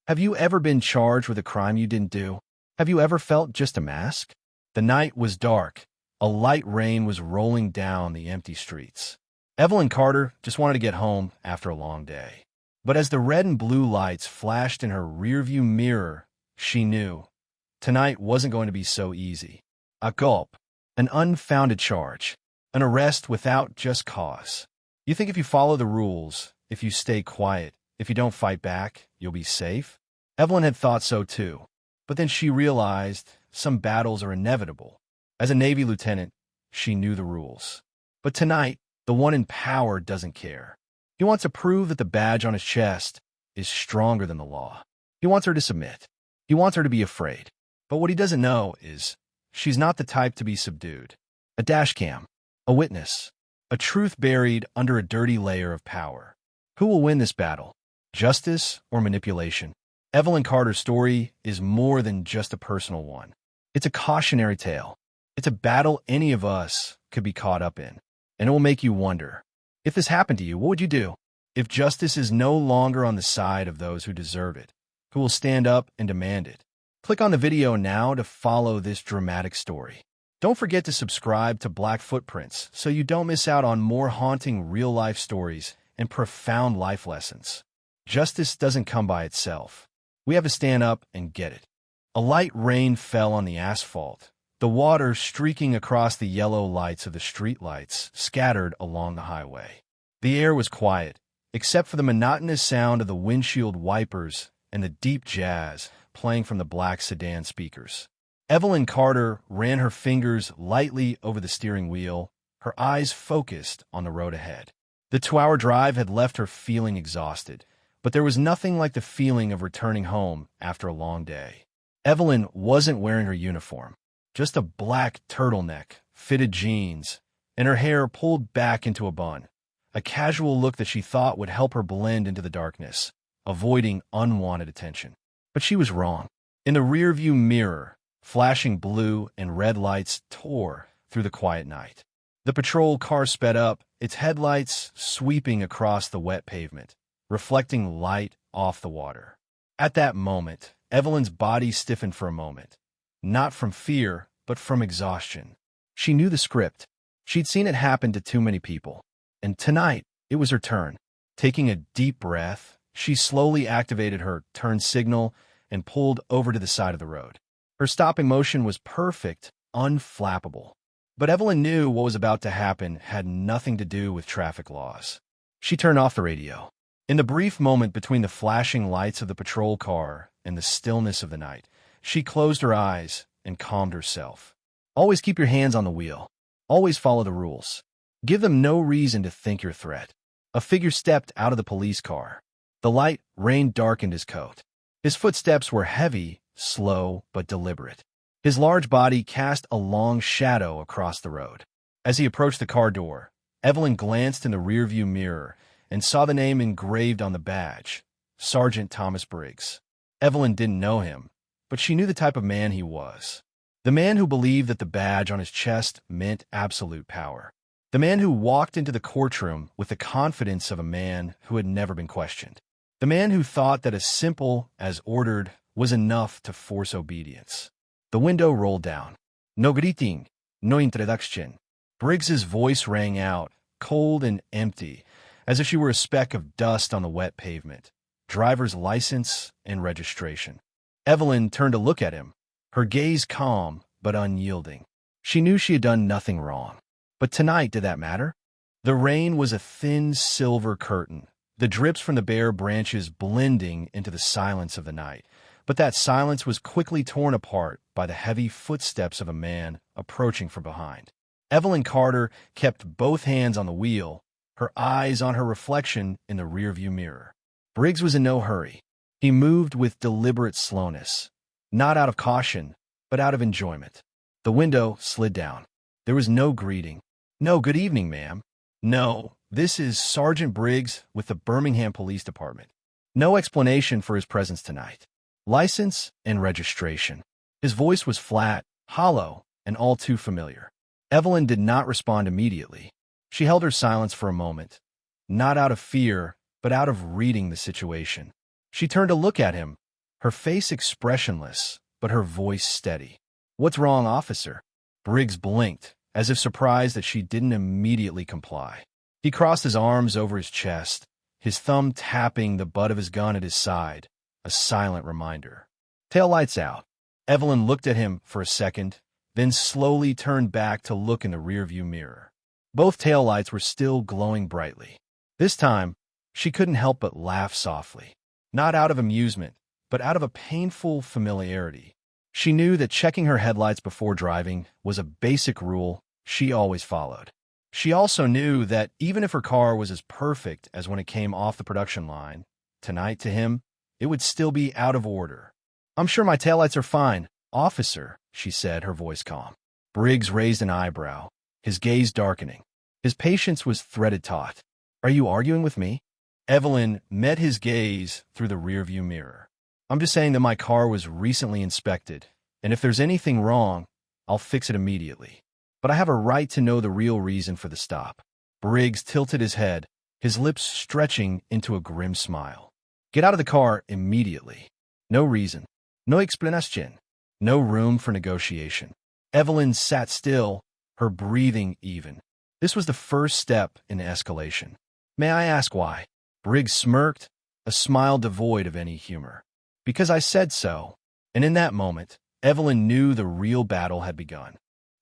Have you ever been charged with a crime you didn't do? Have you ever felt just a mask? The night was dark. A light rain was rolling down the empty streets. Evelyn Carter just wanted to get home after a long day. But as the red and blue lights flashed in her rearview mirror, she knew tonight wasn't going to be so easy. A gulp, an unfounded charge, an arrest without just cause. You think if you follow the rules, if you stay quiet, if you don't fight back, you'll be safe? Evelyn had thought so too. But then she realized some battles are inevitable. As a Navy lieutenant, she knew the rules. But tonight, the one in power doesn't care. He wants to prove that the badge on his chest is stronger than the law. He wants her to submit. He wants her to be afraid. But what he doesn't know is she's not the type to be subdued. A dashcam, a witness, a truth buried under a dirty layer of power. Who will win this battle? Justice or manipulation? Evelyn Carter's story is more than just a personal one. It's a cautionary tale. It's a battle any of us could be caught up in. And it will make you wonder, if this happened to you, what would you do? If justice is no longer on the side of those who deserve it, who will stand up and demand it? Click on the video now to follow this dramatic story. Don't forget to subscribe to Black Footprints so you don't miss out on more haunting real-life stories and profound life lessons. Justice doesn't come by itself. We have to stand up and get it. A light rain fell on the asphalt, the water streaking across the yellow lights of the streetlights scattered along the highway. The air was quiet, except for the monotonous sound of the windshield wipers and the deep jazz playing from the black sedan speakers. Evelyn Carter ran her fingers lightly over the steering wheel, her eyes focused on the road ahead. The 2-hour drive had left her feeling exhausted, but there was nothing like the feeling of returning home after a long day. Evelyn wasn't wearing her uniform, just a black turtleneck, fitted jeans, and her hair pulled back into a bun, a casual look that she thought would help her blend into the darkness, avoiding unwanted attention. But she was wrong. In the rearview mirror, flashing blue and red lights tore through the quiet night. The patrol car sped up, its headlights sweeping across the wet pavement, reflecting light off the water. At that moment, Evelyn's body stiffened for a moment, not from fear, but from exhaustion. She knew the script. She'd seen it happen to too many people. And tonight, it was her turn. Taking a deep breath, she slowly activated her turn signal and pulled over to the side of the road. Her stopping motion was perfect, unflappable. But Evelyn knew what was about to happen had nothing to do with traffic laws. She turned off the radio. In the brief moment between the flashing lights of the patrol car and the stillness of the night, she closed her eyes and calmed herself. Always keep your hands on the wheel. Always follow the rules. Give them no reason to think you're a threat. A figure stepped out of the police car. The light rain darkened his coat. His footsteps were heavy, slow, but deliberate. His large body cast a long shadow across the road. As he approached the car door, Evelyn glanced in the rearview mirror and saw the name engraved on the badge, Sergeant Thomas Briggs. Evelyn didn't know him, but she knew the type of man he was. The man who believed that the badge on his chest meant absolute power. The man who walked into the courtroom with the confidence of a man who had never been questioned. The man who thought that as simple as ordered was enough to force obedience. The window rolled down. No greeting, no introduction. Briggs's voice rang out, cold and empty, as if she were a speck of dust on the wet pavement. Driver's license and registration. Evelyn turned to look at him, her gaze calm but unyielding. She knew she had done nothing wrong. But tonight, did that matter? The rain was a thin silver curtain, the drips from the bare branches blending into the silence of the night. But that silence was quickly torn apart by the heavy footsteps of a man approaching from behind. Evelyn Carter kept both hands on the wheel, her eyes on her reflection in the rearview mirror. Briggs was in no hurry. He moved with deliberate slowness, not out of caution, but out of enjoyment. The window slid down. There was no greeting. No good evening, ma'am. No, this is Sergeant Briggs with the Birmingham Police Department. No explanation for his presence tonight. License and registration. His voice was flat, hollow, and all too familiar. Evelyn did not respond immediately. She held her silence for a moment, not out of fear, but out of reading the situation. She turned to look at him, her face expressionless, but her voice steady. "What's wrong, officer?" Briggs blinked, as if surprised that she didn't immediately comply. He crossed his arms over his chest, his thumb tapping the butt of his gun at his side, a silent reminder. "Taillights out." Evelyn looked at him for a second, then slowly turned back to look in the rearview mirror. Both taillights were still glowing brightly. This time, she couldn't help but laugh softly. Not out of amusement, but out of a painful familiarity. She knew that checking her headlights before driving was a basic rule she always followed. She also knew that even if her car was as perfect as when it came off the production line, tonight to him, it would still be out of order. "I'm sure my taillights are fine, officer," she said, her voice calm. Briggs raised an eyebrow, his gaze darkening. His patience was threaded taut. "Are you arguing with me?" Evelyn met his gaze through the rearview mirror. "I'm just saying that my car was recently inspected, and if there's anything wrong, I'll fix it immediately. But I have a right to know the real reason for the stop." Briggs tilted his head, his lips stretching into a grim smile. "Get out of the car immediately. No reason. No explanation. No room for negotiation." Evelyn sat still, her breathing even. This was the first step in escalation. "May I ask why?" Briggs smirked, a smile devoid of any humor. "Because I said so." And in that moment, Evelyn knew the real battle had begun.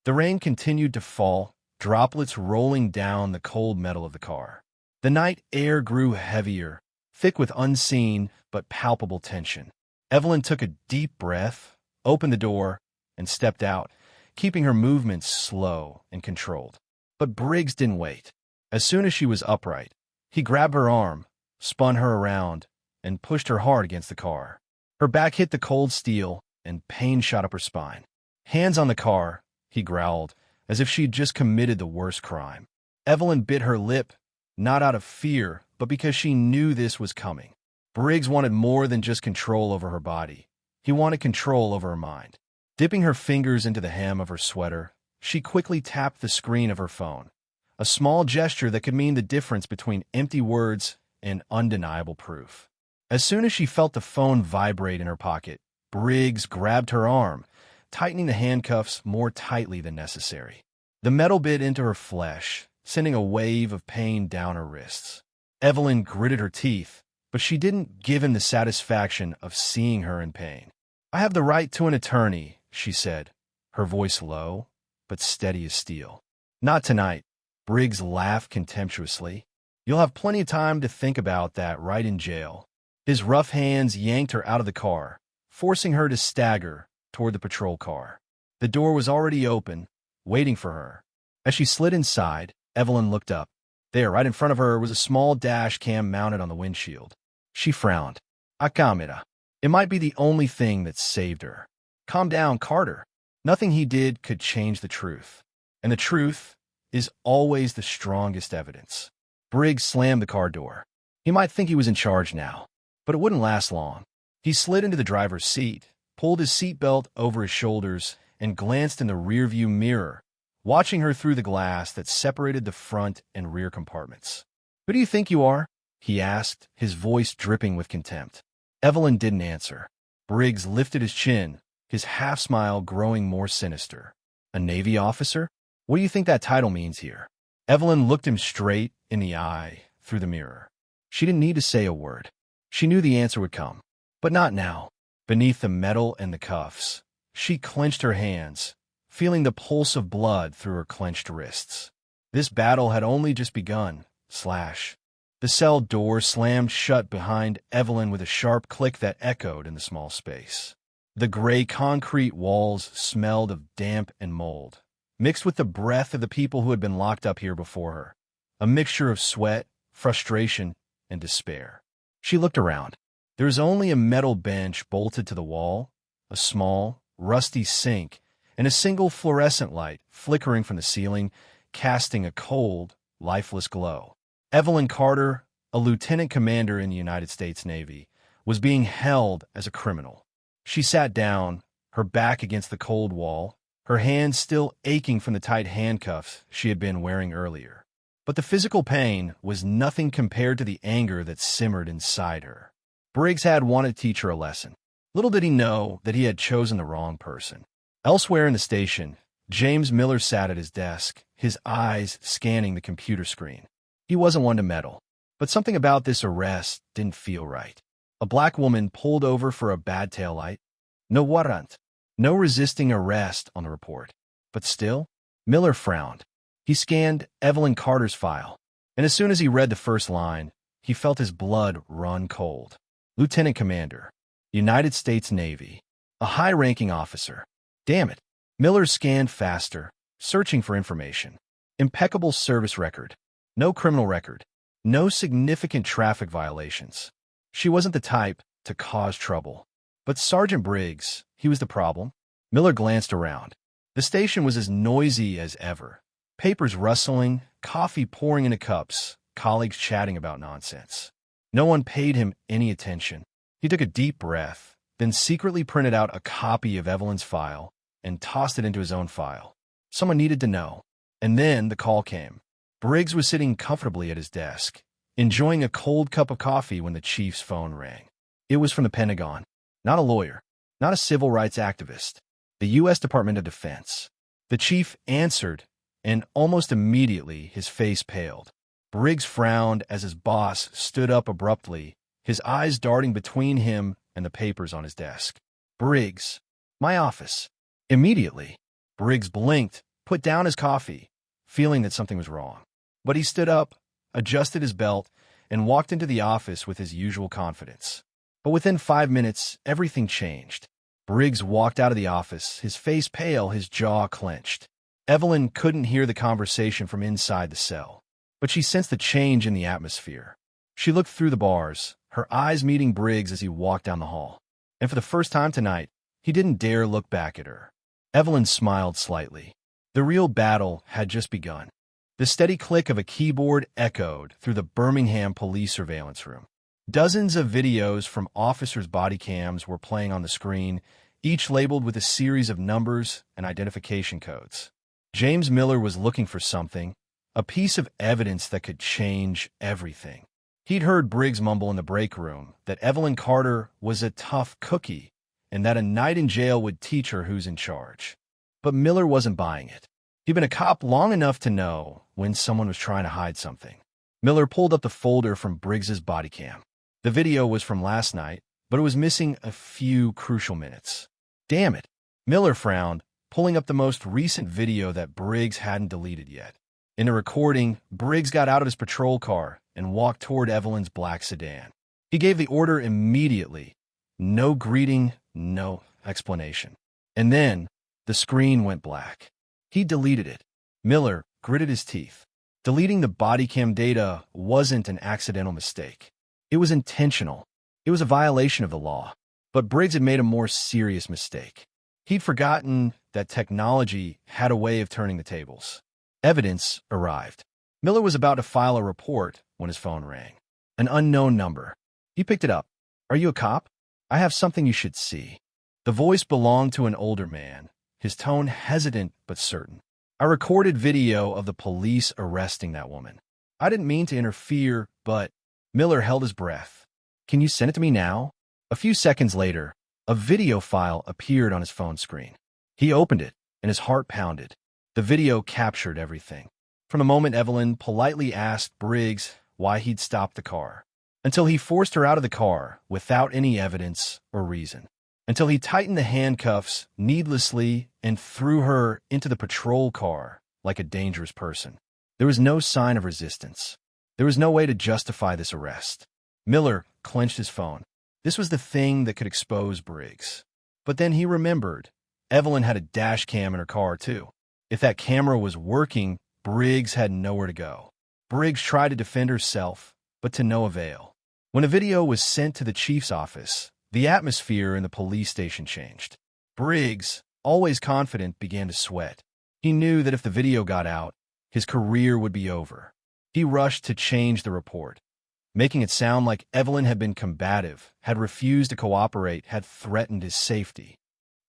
The rain continued to fall, droplets rolling down the cold metal of the car. The night air grew heavier, thick with unseen but palpable tension. Evelyn took a deep breath, opened the door, and stepped out, keeping her movements slow and controlled. But Briggs didn't wait. As soon as she was upright, he grabbed her arm, spun her around, and pushed her hard against the car. Her back hit the cold steel, and pain shot up her spine. "Hands on the car," he growled, as if she'd just committed the worst crime. Evelyn bit her lip, not out of fear, but because she knew this was coming. Briggs wanted more than just control over her body. He wanted control over her mind. Dipping her fingers into the hem of her sweater, she quickly tapped the screen of her phone, a small gesture that could mean the difference between empty words and undeniable proof. As soon as she felt the phone vibrate in her pocket, Briggs grabbed her arm, tightening the handcuffs more tightly than necessary. The metal bit into her flesh, sending a wave of pain down her wrists. Evelyn gritted her teeth, but she didn't give him the satisfaction of seeing her in pain. "I have the right to an attorney," she said, her voice low, but steady as steel. "Not tonight." Briggs laughed contemptuously. "You'll have plenty of time to think about that right in jail." His rough hands yanked her out of the car, forcing her to stagger toward the patrol car. The door was already open, waiting for her. As she slid inside, Evelyn looked up. There, right in front of her, was a small dash cam mounted on the windshield. She frowned. "A camera." It might be the only thing that saved her. "Calm down, Carter." Nothing he did could change the truth. And the truth is always the strongest evidence. Briggs slammed the car door. He might think he was in charge now, but it wouldn't last long. He slid into the driver's seat, pulled his seatbelt over his shoulders, and glanced in the rearview mirror, watching her through the glass that separated the front and rear compartments. "Who do you think you are?" he asked, his voice dripping with contempt. Evelyn didn't answer. Briggs lifted his chin, his half-smile growing more sinister. "A Navy officer? What do you think that title means here?" Evelyn looked him straight in the eye through the mirror. She didn't need to say a word. She knew the answer would come. But not now. Beneath the metal and the cuffs, she clenched her hands, feeling the pulse of blood through her clenched wrists. This battle had only just begun. Slash. The cell door slammed shut behind Evelyn with a sharp click that echoed in the small space. The gray concrete walls smelled of damp and mold, mixed with the breath of the people who had been locked up here before her, a mixture of sweat, frustration, and despair. She looked around. There was only a metal bench bolted to the wall, a small, rusty sink, and a single fluorescent light flickering from the ceiling, casting a cold, lifeless glow. Evelyn Carter, a lieutenant commander in the United States Navy, was being held as a criminal. She sat down, her back against the cold wall, her hands still aching from the tight handcuffs she had been wearing earlier. But the physical pain was nothing compared to the anger that simmered inside her. Briggs had wanted to teach her a lesson. Little did he know that he had chosen the wrong person. Elsewhere in the station, James Miller sat at his desk, his eyes scanning the computer screen. He wasn't one to meddle, but something about this arrest didn't feel right. A black woman pulled over for a bad taillight. No warrant. No resisting arrest on the report. But still, Miller frowned. He scanned Evelyn Carter's file, and as soon as he read the first line, he felt his blood run cold. Lieutenant Commander, United States Navy, a high-ranking officer. Damn it. Miller scanned faster, searching for information. Impeccable service record. No criminal record. No significant traffic violations. She wasn't the type to cause trouble. But Sergeant Briggs, he was the problem. Miller glanced around. The station was as noisy as ever. Papers rustling, coffee pouring into cups, colleagues chatting about nonsense. No one paid him any attention. He took a deep breath, then secretly printed out a copy of Evelyn's file and tossed it into his own file. Someone needed to know. And then the call came. Briggs was sitting comfortably at his desk, enjoying a cold cup of coffee when the chief's phone rang. It was from the Pentagon. Not a lawyer, not a civil rights activist. The U.S. Department of Defense. The chief answered, and almost immediately his face paled. Briggs frowned as his boss stood up abruptly, his eyes darting between him and the papers on his desk. Briggs, my office. Immediately, Briggs blinked, put down his coffee, feeling that something was wrong. But he stood up, adjusted his belt, and walked into the office with his usual confidence. But within 5 minutes, everything changed. Briggs walked out of the office, his face pale, his jaw clenched. Evelyn couldn't hear the conversation from inside the cell, but she sensed the change in the atmosphere. She looked through the bars, her eyes meeting Briggs as he walked down the hall. And for the first time tonight, he didn't dare look back at her. Evelyn smiled slightly. The real battle had just begun. The steady click of a keyboard echoed through the Birmingham police surveillance room. Dozens of videos from officers' body cams were playing on the screen, each labeled with a series of numbers and identification codes. James Miller was looking for something, a piece of evidence that could change everything. He'd heard Briggs mumble in the break room that Evelyn Carter was a tough cookie and that a night in jail would teach her who's in charge. But Miller wasn't buying it. He'd been a cop long enough to know when someone was trying to hide something. Miller pulled up the folder from Briggs's body cam. The video was from last night, but it was missing a few crucial minutes. Damn it. Miller frowned, pulling up the most recent video that Briggs hadn't deleted yet. In the recording, Briggs got out of his patrol car and walked toward Evelyn's black sedan. He gave the order immediately. No greeting, no explanation. And then, the screen went black. He deleted it. Miller gritted his teeth. Deleting the body cam data wasn't an accidental mistake. It was intentional. It was a violation of the law. But Briggs had made a more serious mistake. He'd forgotten that technology had a way of turning the tables. Evidence arrived. Miller was about to file a report when his phone rang. An unknown number. He picked it up. Are you a cop? I have something you should see. The voice belonged to an older man, his tone hesitant but certain. I recorded video of the police arresting that woman. I didn't mean to interfere, but Miller held his breath. Can you send it to me now? A few seconds later, a video file appeared on his phone screen. He opened it, and his heart pounded. The video captured everything. From the moment Evelyn politely asked Briggs why he'd stopped the car, until he forced her out of the car without any evidence or reason, until he tightened the handcuffs needlessly and threw her into the patrol car like a dangerous person. There was no sign of resistance. There was no way to justify this arrest. Miller clenched his phone. This was the thing that could expose Briggs. But then he remembered. Evelyn had a dash cam in her car, too. If that camera was working, Briggs had nowhere to go. Briggs tried to defend herself, but to no avail. When a video was sent to the chief's office, the atmosphere in the police station changed. Briggs, always confident, began to sweat. He knew that if the video got out, his career would be over. He rushed to change the report, making it sound like Evelyn had been combative, had refused to cooperate, had threatened his safety.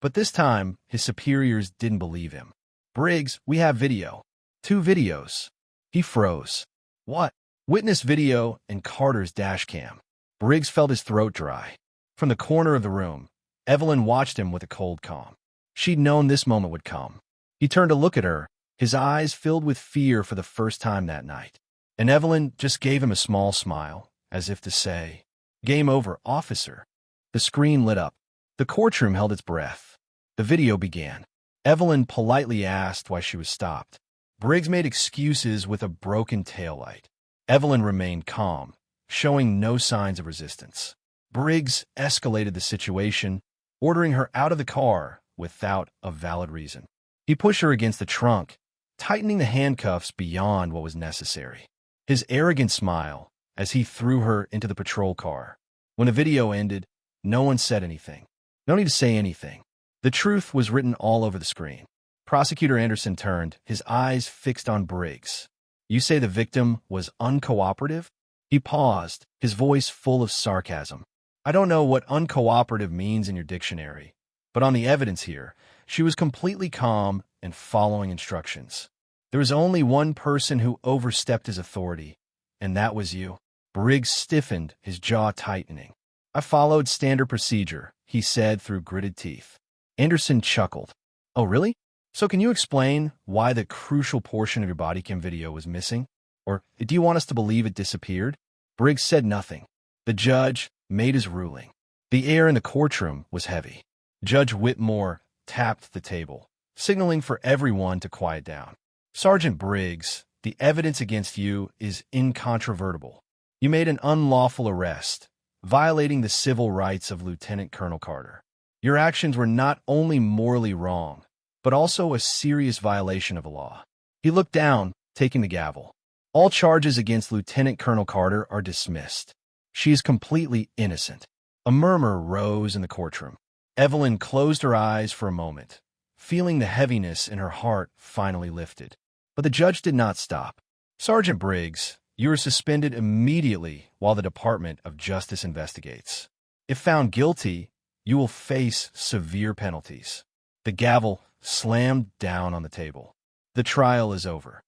But this time, his superiors didn't believe him. Briggs, we have video. 2 videos. He froze. What? Witness video and Carter's dash cam. Briggs felt his throat dry. From the corner of the room, Evelyn watched him with a cold calm. She'd known this moment would come. He turned to look at her, his eyes filled with fear for the first time that night. And Evelyn just gave him a small smile, as if to say, "Game over, officer." The screen lit up. The courtroom held its breath. The video began. Evelyn politely asked why she was stopped. Briggs made excuses with a broken taillight. Evelyn remained calm, showing no signs of resistance. Briggs escalated the situation, ordering her out of the car without a valid reason. He pushed her against the trunk, tightening the handcuffs beyond what was necessary. His arrogant smile as he threw her into the patrol car. When the video ended, no one said anything. No need to say anything. The truth was written all over the screen. Prosecutor Anderson turned, his eyes fixed on Briggs. "You say the victim was uncooperative?" He paused, his voice full of sarcasm. "I don't know what uncooperative means in your dictionary, but on the evidence here, she was completely calm and following instructions. There was only one person who overstepped his authority, and that was you." Briggs stiffened, his jaw tightening. "I followed standard procedure," he said through gritted teeth. Anderson chuckled. "Oh, really? So can you explain why the crucial portion of your body cam video was missing? Or do you want us to believe it disappeared?" Briggs said nothing. The judge made his ruling. The air in the courtroom was heavy. Judge Whitmore tapped the table, signaling for everyone to quiet down. "Sergeant Briggs, the evidence against you is incontrovertible. You made an unlawful arrest, violating the civil rights of Lieutenant Colonel Carter. Your actions were not only morally wrong, but also a serious violation of the law." He looked down, taking the gavel. "All charges against Lieutenant Colonel Carter are dismissed. She is completely innocent." A murmur rose in the courtroom. Evelyn closed her eyes for a moment, feeling the heaviness in her heart finally lifted. But the judge did not stop. "Sergeant Briggs, you are suspended immediately while the Department of Justice investigates. If found guilty, you will face severe penalties." The gavel slammed down on the table. "The trial is over."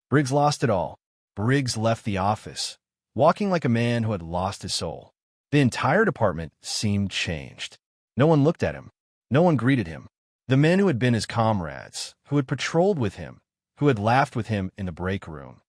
Briggs lost it all. Briggs left the office, walking like a man who had lost his soul. The entire department seemed changed. No one looked at him. No one greeted him. The men who had been his comrades, who had patrolled with him, who had laughed with him in the break room,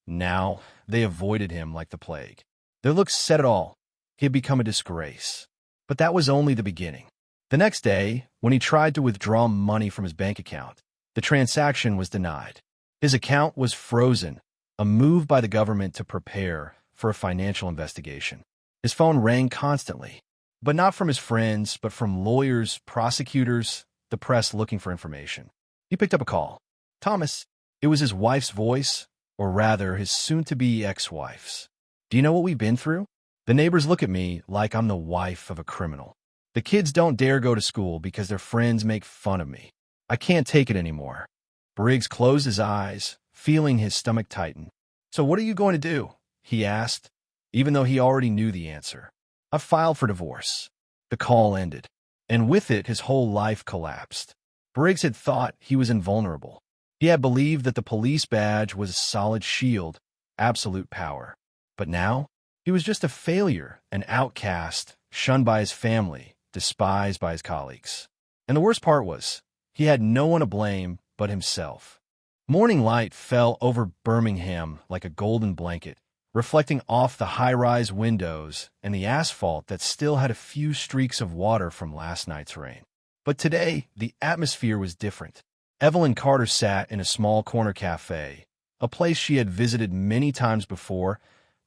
now they avoided him like the plague. Their looks said it all. He had become a disgrace. But that was only the beginning. The next day, when he tried to withdraw money from his bank account, the transaction was denied. His account was frozen, a move by the government to prepare for a financial investigation. His phone rang constantly, but not from his friends, but from lawyers, prosecutors, the press looking for information. He picked up a call. "Thomas." It was his wife's voice, or rather, his soon-to-be ex-wife's. "Do you know what we've been through? The neighbors look at me like I'm the wife of a criminal. The kids don't dare go to school because their friends make fun of me. I can't take it anymore." Briggs closed his eyes, feeling his stomach tighten. "So what are you going to do?" he asked, even though he already knew the answer. "I've filed for divorce." The call ended, and with it his whole life collapsed. Briggs had thought he was invulnerable. He had believed that the police badge was a solid shield, absolute power. But now, he was just a failure, an outcast, shunned by his family, despised by his colleagues. And the worst part was, he had no one to blame but himself. Morning light fell over Birmingham like a golden blanket, reflecting off the high-rise windows and the asphalt that still had a few streaks of water from last night's rain. But today, the atmosphere was different. Evelyn Carter sat in a small corner cafe, a place she had visited many times before,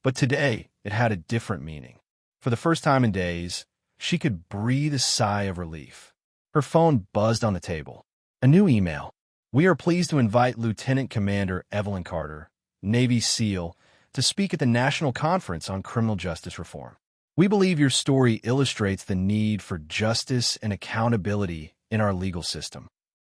but today it had a different meaning. For the first time in days, she could breathe a sigh of relief. Her phone buzzed on the table. A new email. "We are pleased to invite Lieutenant Commander Evelyn Carter, Navy SEAL, to speak at the National Conference on Criminal Justice Reform. We believe your story illustrates the need for justice and accountability in our legal system."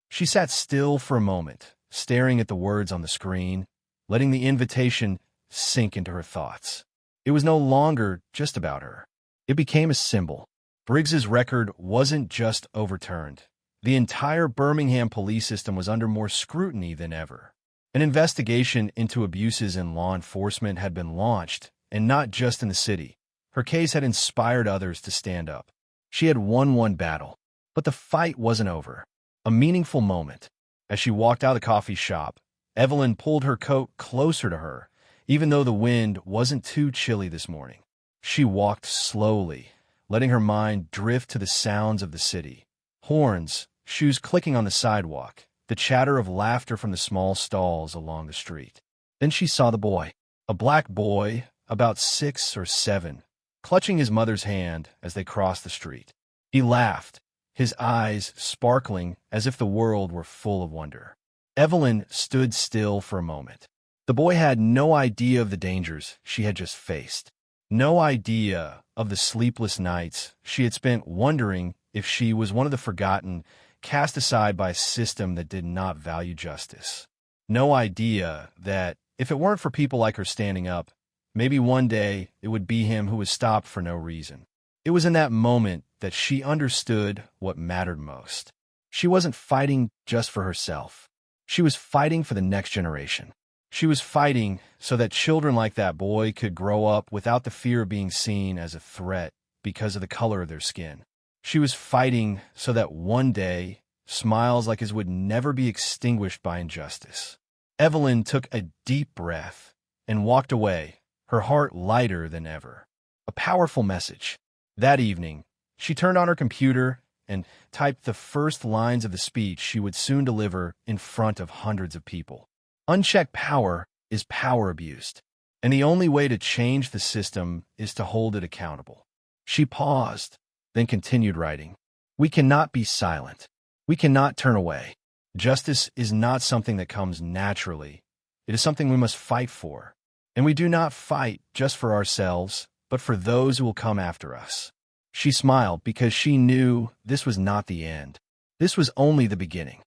She sat still for a moment, staring at the words on the screen, letting the invitation sink into her thoughts. It was no longer just about her. It became a symbol. Briggs's record wasn't just overturned. The entire Birmingham police system was under more scrutiny than ever. An investigation into abuses in law enforcement had been launched, and not just in the city. Her case had inspired others to stand up. She had won one battle. But the fight wasn't over. A meaningful moment. As she walked out of the coffee shop, Evelyn pulled her coat closer to her, even though the wind wasn't too chilly this morning. She walked slowly, letting her mind drift to the sounds of the city. Horns, shoes clicking on the sidewalk, the chatter of laughter from the small stalls along the street. Then she saw the boy, a black boy, about 6 or 7, clutching his mother's hand as they crossed the street. He laughed, his eyes sparkling as if the world were full of wonder. Evelyn stood still for a moment. The boy had no idea of the dangers she had just faced, no idea of the sleepless nights she had spent wondering if she was one of the forgotten, cast aside by a system that did not value justice. No idea that, if it weren't for people like her standing up, maybe one day it would be him who was stopped for no reason. It was in that moment that she understood what mattered most. She wasn't fighting just for herself. She was fighting for the next generation. She was fighting so that children like that boy could grow up without the fear of being seen as a threat because of the color of their skin. She was fighting so that one day, smiles like his would never be extinguished by injustice. Evelyn took a deep breath and walked away, her heart lighter than ever. A powerful message. That evening, she turned on her computer and typed the first lines of the speech she would soon deliver in front of hundreds of people. Unchecked power is power abused, and the only way to change the system is to hold it accountable. She paused, then continued writing. We cannot be silent. We cannot turn away. Justice is not something that comes naturally. It is something we must fight for. And we do not fight just for ourselves, but for those who will come after us. She smiled because she knew this was not the end. This was only the beginning.